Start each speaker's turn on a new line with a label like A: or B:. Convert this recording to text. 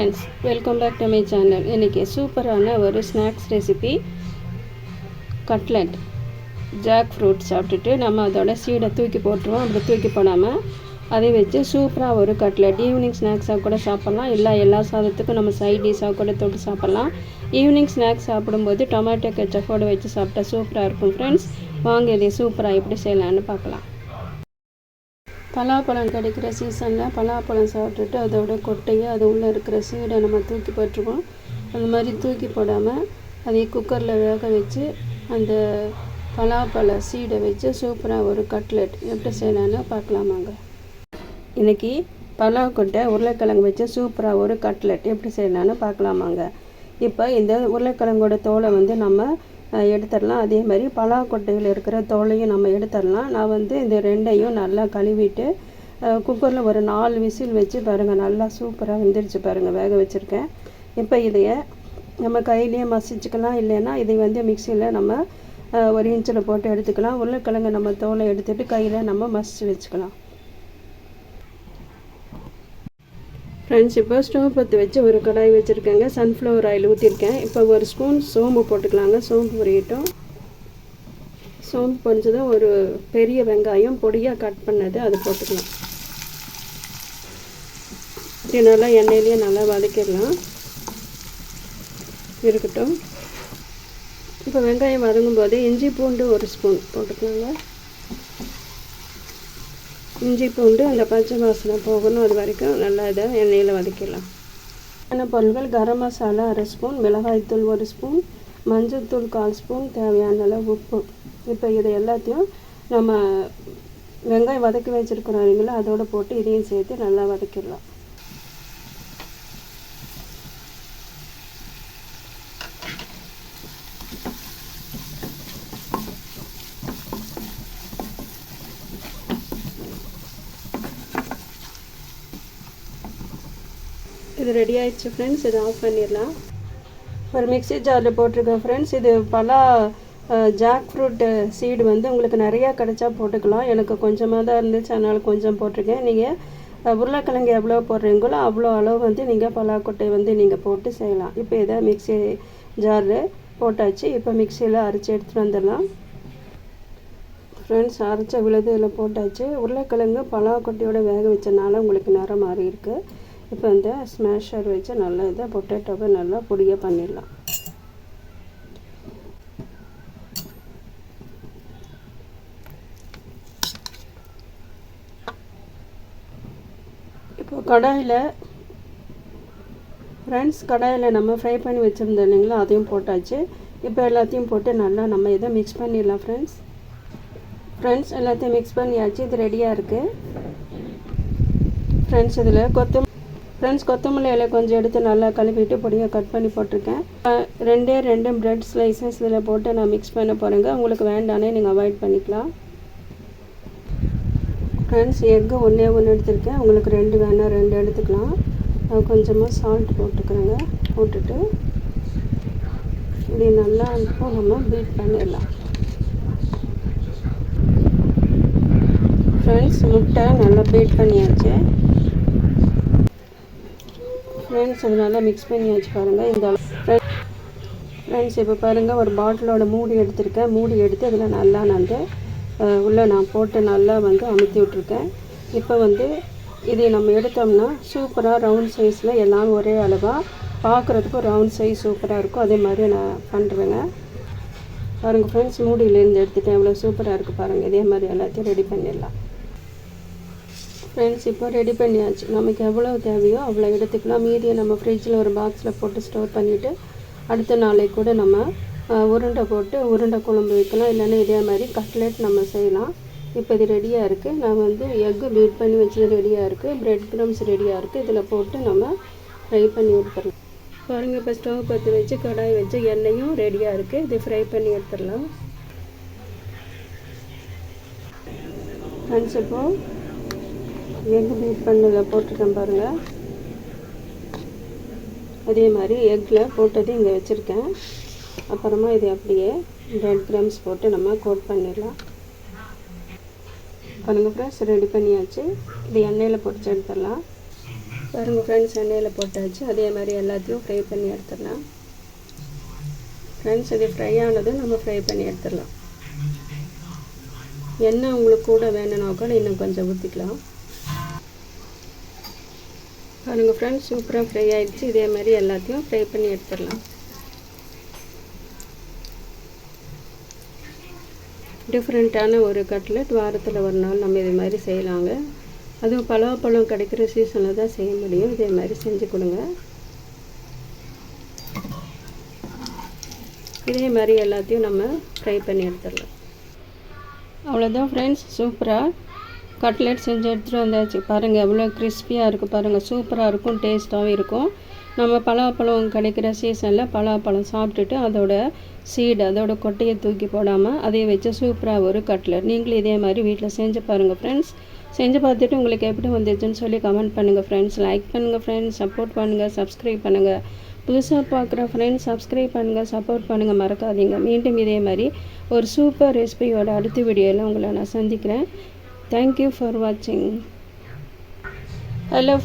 A: friends, welcome back to my channel. இன்னைக்கு சூப்பரான ஒரு snacks recipe cutlet jackfruit சாப்பிட்டுட்டு நம்ம அதோட சீடை தூக்கி போட்டுருவோம். அப்படி தூக்கி போடாமல் அதை வச்சு சூப்பராக ஒரு கட்லெட் ஈவினிங் ஸ்நாக்ஸாக கூட சாப்பிட்லாம். இல்லை எல்லா சாதத்துக்கும் நம்ம சைட் டிஷ்ஷாக கூட தொட்டு சாப்பிட்லாம். ஈவினிங் ஸ்நாக்ஸ் சாப்பிடும்போது டொமேட்டோ கெச்சப்போடு வச்சு சாப்பிட்டா சூப்பராக இருக்கும். ஃப்ரெண்ட்ஸ், வாங்க இதை சூப்பராக எப்படி செய்யலான்னு பார்க்கலாம். பலாப்பழம் கிடைக்கிற சீசனில் பலாப்பழம் சாப்பிட்டுட்டு அதோட கொட்டையை அது உள்ளே இருக்கிற சீடை நம்ம தூக்கி போட்டுருவோம். அந்த மாதிரி தூக்கி போடாமல் அதை குக்கரில் வேக வச்சு அந்த பலாப்பழ சீடை வச்சு சூப்பராக ஒரு கட்லெட் எப்படி செய்யலான்னு பார்க்கலாமாங்க. இன்றைக்கி பலாக்கொட்டை உருளைக்கிழங்கு வச்சு சூப்பராக ஒரு கட்லெட் எப்படி செய்யலான்னு பார்க்கலாமாங்க. இப்போ இந்த உருளைக்கிழங்கோட தோலை நம்ம எடுத்துடலாம். அதே மாதிரி பலாக்கொட்டையில் இருக்கிற தோலையும் நம்ம எடுத்துடலாம். நான் இந்த ரெண்டையும் நல்லா கழுவிட்டு குக்கரில் ஒரு 4 விசில் வச்சு பாருங்கள், நல்லா சூப்பராக வெந்துருச்சு பாருங்கள், வேக வச்சுருக்கேன். இப்போ இதையை நம்ம கையிலேயே மசிச்சுக்கலாம். இல்லைன்னா இதை மிக்சியில் நம்ம ஒரு இன்ச்சில் போட்டு எடுத்துக்கலாம். உருளைக்கிழங்கு நம்ம தோலை எடுத்துகிட்டு கையில் நம்ம மசிச்சு வச்சுக்கலாம். ஃப்ரெண்ட்ஸ், இப்போ ஸ்டவ் பற்ற வச்சு ஒரு கடாய் வச்சுருக்கேங்க. சன்ஃப்ளவர் ஆயில் ஊற்றிருக்கேன். இப்போ ஒரு ஸ்பூன் சோம்பு போட்டுக்கலாங்க. சோம்பு பொரியட்டும். சோம்பு பொரிஞ்சதும் ஒரு பெரிய வெங்காயம் பொடியாக கட் பண்ணது அது போட்டுக்கலாம். இது நல்லா எண்ணெயிலேயே நல்லா வதக்கிடலாம். இருக்கட்டும். இப்போ வெங்காயம் வதங்கும் போது இஞ்சி பூண்டு ஒரு ஸ்பூன் போட்டுக்கலாங்க. இஞ்சி பூண்டு அந்த பச்சை வாசனை போகணும், அது வரைக்கும் நல்லா இதை எண்ணெயில் வதக்கிடலாம். என்ன பொருட்கள்: கரம் மசாலா 1 ஸ்பூன், மிளகாய்த்தூள் 1 ஸ்பூன், மஞ்சள் தூள் 1/4 ஸ்பூன், தேவையான அளவு உப்பு. இப்போ இதை எல்லாத்தையும் நம்ம வெங்காயம் வதக்கி வச்சுருக்கிறோம் இல்லைங்களா, அதோடு போட்டு இதையும் சேர்த்து நல்லா வதக்கிடலாம். இது ரெடி ஆகிடுச்சு ஃப்ரெண்ட்ஸ். இதை ஆஃப் பண்ணிடலாம். ஒரு மிக்ஸி ஜாரில் போட்டிருக்கேன் ஃப்ரெண்ட்ஸ். இது பலா ஜாக் ஃப்ரூட்டு சீடு உங்களுக்கு நிறையா கிடச்சா போட்டுக்கலாம். எனக்கு கொஞ்சமாக தான் இருந்துச்சு, அதனால் கொஞ்சம் போட்டிருக்கேன். நீங்கள் உருளைக்கிழங்கு எவ்வளோ போடுறீங்களோ அவ்வளோ அளவு நீங்கள் பலாக்கொட்டை நீங்கள் போட்டு செய்யலாம். இப்போ இதை மிக்ஸி ஜாரில் போட்டாச்சு. இப்போ மிக்சியில் அரைச்சி எடுத்துகிட்டு வந்துடலாம். ஃப்ரெண்ட்ஸ், அரைச்ச விழுது இதில் போட்டாச்சு. உருளைக்கிழங்கு பலாக்கொட்டையோடு வேக வச்சனால உங்களுக்கு நிறம் மாறி இருக்குது. இப்போ இந்த ஸ்மேஷர் வச்சு நல்லா இதை பொட்டேட்டோவை நல்லா பொடியாக பண்ணிடலாம். இப்போ கடாயில் ஃப்ரெண்ட்ஸ், கடாயில் நம்ம ஃப்ரை பண்ணி வச்சுருந்தோம் இல்லைங்களா, அதையும் போட்டாச்சு. இப்போ எல்லாத்தையும் போட்டு நல்லா நம்ம இதை மிக்ஸ் பண்ணிடலாம். ஃப்ரெண்ட்ஸ் எல்லாத்தையும் மிக்ஸ் பண்ணியாச்சு. இது ரெடியாக இருக்குது. ஃப்ரெண்ட்ஸ், இதில் கொத்தமல்லி இலை கொஞ்சம் எடுத்து நல்லா கழுவிட்டு பொடியாக கட் பண்ணி போட்டிருக்கேன். 2 பிரெட் ஸ்லைசஸ் இதில் போட்டு நான் மிக்ஸ் பண்ண போகிறேங்க. உங்களுக்கு வேண்டானே நீங்கள் அவாய்ட் பண்ணிக்கலாம். ஃப்ரெண்ட்ஸ், எக்கு 1 எடுத்துருக்கேன். உங்களுக்கு 2 வேணால் 2 எடுத்துக்கலாம். கொஞ்சமாக சால்ட் போட்டுக்கிறேங்க. போட்டுட்டு இப்படி நல்லா இப்போ நம்ம பீட் பண்ணிடலாம். ஃப்ரெண்ட்ஸ், முட்டை நல்லா பீட் பண்ணியாச்சு. ஃப்ரெண்ட்ஸ், அது நல்லா மிக்ஸ் பண்ணியாச்சு பாருங்கள். இந்த ஃப்ரெண்ட்ஸ், இப்போ பாருங்கள், ஒரு பாட்டிலோட மூடி எடுத்திருக்கேன். மூடி எடுத்து அதில் நல்லா உள்ளே நான் போட்டு நல்லா அமுத்தி விட்ருக்கேன். இப்போ இதை நம்ம எடுத்தோம்னா சூப்பராக ரவுண்ட் சைஸில் எல்லாம் ஒரே அளவாக பார்க்குறதுக்கு ரவுண்ட் சைஸ் சூப்பராக இருக்கும். அதே மாதிரி நான் பண்ணுறேங்க. பாருங்கள் ஃப்ரெண்ட்ஸ், மூடியிலேருந்து எடுத்துகிட்டேன். எவ்வளோ சூப்பராக இருக்குது பாருங்கள். இதே மாதிரி எல்லாத்தையும் ரெடி பண்ணிடலாம். ஃப்ரெண்ட்ஸ், இப்போ ரெடி பண்ணியாச்சு. நமக்கு எவ்வளோ தேவையோ அவ்வளோ எடுத்துக்கலாம். மீதியை நம்ம ஃப்ரிட்ஜில் ஒரு பாக்ஸில் போட்டு ஸ்டோர் பண்ணிவிட்டு அடுத்த நாளைக்கு கூட நம்ம உருண்டை போட்டு உருண்டை குழம்பு வைக்கலாம். இல்லைன்னா இதே மாதிரி கட்லெட் நம்ம செய்யலாம். இப்போ இது ரெடியாக இருக்குது. நான் எக்கு பீட் பண்ணி வச்சது ரெடியாக இருக்குது. பிரெட் க்ரம்ஸ் ரெடியாக இருக்குது. இதில் போட்டு நம்ம ஃப்ரை பண்ணி எடுத்துடலாம். பாருங்கள், இப்போ ஸ்டவ் பற்ற வச்சு கடாய் வச்சு எண்ணெயும் ரெடியாக இருக்குது. இது ஃப்ரை பண்ணி எடுத்துடலாம். ஃப்ரெண்ட்ஸ், இப்போது எக்கு பீட் பண்ணதில் போட்டுருக்கேன் பாருங்கள். அதே மாதிரி எக்கில் போட்டது இங்கே வச்சுருக்கேன். அப்புறமா இது அப்படியே பிரெட் க்ரம்ஸ் போட்டு நம்ம கோட் பண்ணிடலாம். பாருங்கள் ஃப்ரெண்ட்ஸ், ரெடி பண்ணியாச்சு. இது எண்ணெயில் பொரிச்சு எடுத்துடலாம். பாருங்கள் ஃப்ரெண்ட்ஸ், எண்ணெயில் போட்டாச்சு. அதே மாதிரி எல்லாத்தையும் ஃப்ரை பண்ணி எடுத்துடலாம். ஃப்ரெண்ட்ஸ், இது ஃப்ரை ஆனதும் நம்ம ஃப்ரை பண்ணி எடுத்துடலாம். எண்ணெய் உங்களுக்கு கூட வேணும்னா கூட இன்னும் கொஞ்சம் ஊற்றிக்கலாம். பாருங்கள் ஃப்ரெண்ட்ஸ், சூப்பராக ஃப்ரை ஆகிடுச்சு. இதே மாதிரி எல்லாத்தையும் ஃப்ரை பண்ணி எடுத்துடலாம். டிஃப்ரெண்ட்டான ஒரு கட்லெட் வாரத்தில் ஒரு நாள் நம்ம இது மாதிரி செய்யலாங்க. அதுவும் பலாப்பழம் கிடைக்கிற சீசனில் தான் செய்ய முடியும். இதே மாதிரி செஞ்சு கொடுங்க. இதே மாதிரி எல்லாத்தையும் நம்ம ஃப்ரை பண்ணி எடுத்துடலாம். அவ்வளோதான் ஃப்ரெண்ட்ஸ், சூப்பராக கட்லெட் செஞ்சு எடுத்துகிட்டு வந்தாச்சு. பாருங்கள் எவ்வளோ கிறிஸ்பியாக இருக்குது பாருங்கள். சூப்பராக இருக்கும், டேஸ்ட்டாகவும் இருக்கும். நம்ம பலாப்பழம் கிடைக்கிற சீசனில் பலாப்பழம் சாப்பிட்டுட்டு அதோட சீடு, அதோட கொட்டையை தூக்கி போடாமல் அதையும் வச்சு சூப்பராக ஒரு கட்லெட் நீங்களும் இதே மாதிரி வீட்டில் செஞ்சு பாருங்கள் ஃப்ரெண்ட்ஸ். செஞ்சு பார்த்துட்டு உங்களுக்கு எப்படி வந்துச்சுன்னு சொல்லி கமெண்ட் பண்ணுங்கள் ஃப்ரெண்ட்ஸ். லைக் பண்ணுங்கள் ஃப்ரெண்ட்ஸ், சப்போர்ட் பண்ணுங்கள், சப்ஸ்கிரைப் பண்ணுங்கள். புதுசாக பார்க்குற ஃப்ரெண்ட்ஸ் சப்ஸ்கிரைப் பண்ணுங்கள், சப்போர்ட் பண்ணுங்கள், மறக்காதீங்க. மீண்டும் இதே மாதிரி ஒரு சூப்பர் ரெசிபியோட அடுத்த வீடியோவில் உங்களை நான் சந்திக்கிறேன். தேங்க்யூ ஃபார் வாட்சிங். ஹலோ.